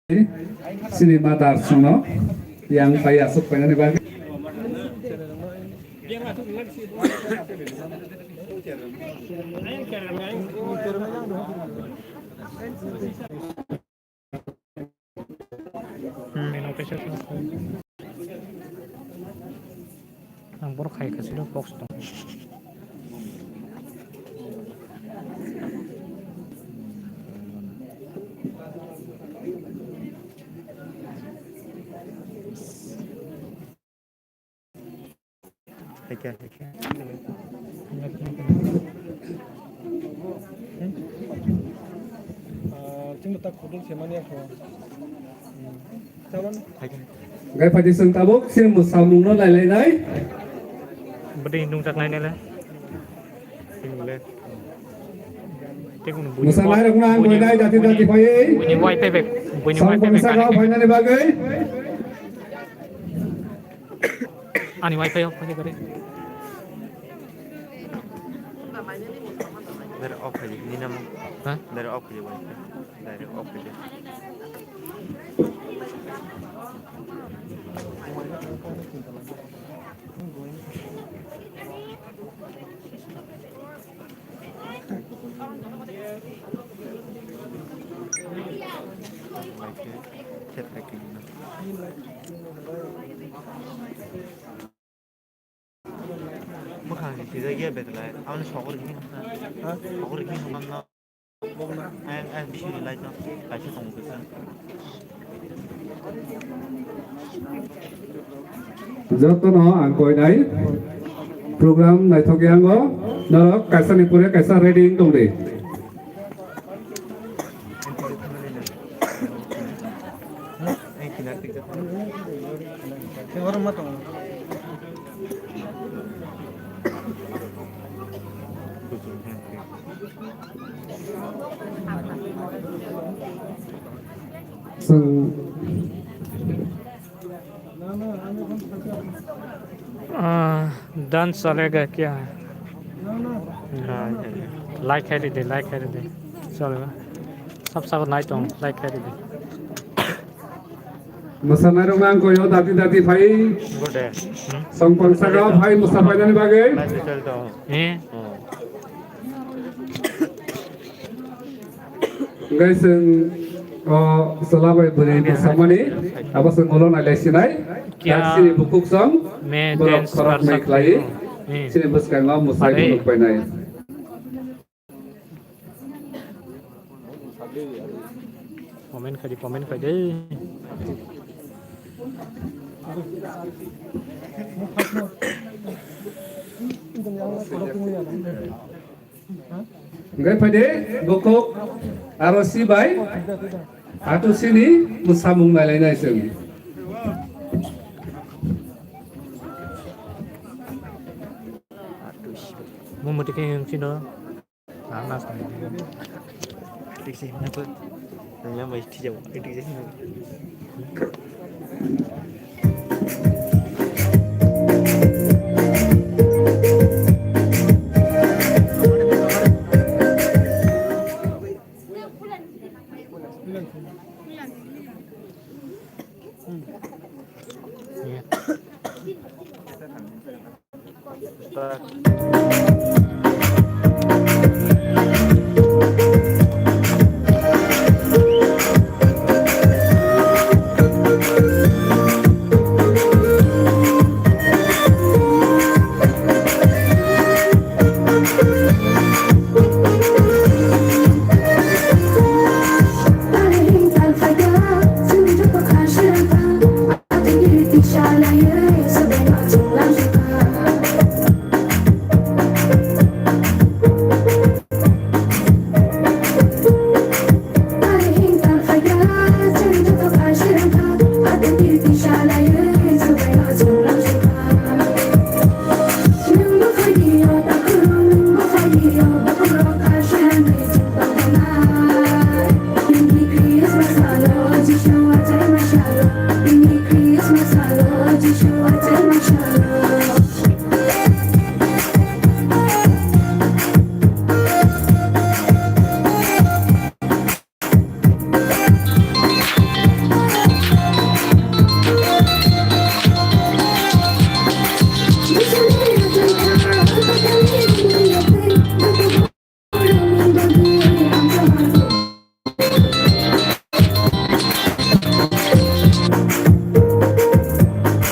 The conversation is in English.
Cinema Darsono yang saya supaya nih bagi. Ang buruk kayak kasih box dong. Chúng ta cũng sẽ mang đi học. Sao lắm? Gai phải sừng tabuk xem một sao mùng nó lại đấy. Beri nung sak lain lah. Tinggal. Tengok bunyi. Musa mai rumah gue đây jati phải ấy. Bunyi wifi back. Bunyi Sang wifi back. pengsa kau phải nanti bagi. Ani wifi apa aja kare? Dari off aja, ini nama. Hah? Dari off aja, wifi. Dari off aja. Wifi, chat packing. Bukan sih, dia betul lah. Awalnya shower gini, shower gini mana? Di sini light no, kasih tunggu kita. Joto no angkoi đấy. Program này thôi cái đó, nó kaisa ni pura kaisa reading tung deh. Orang matang. Sừng dance चलेगा क्या है? हाँ, like है दे, like है दे. चलेगा. सब like dong, like है दे. Musa mai rumah gue yo dati phải. good day. Sang pengsa kau phải musa phải nanti bagi. Light betul tu. Gai sừng selamat beri bersama ni. Apa seng ulun ada sinai. Sini bukuk sang. मैं Belok dance korak कर naik सकता lagi. हूँ. Sini bus kang ngam musai duduk penai. Komen kali deh. Gai pada bukuk arosi bay. Atu sini musamung nalai nai seng. Mau mau yang sini panas. Di sini apa? Namanya masih jauh. Di sini. Yeah.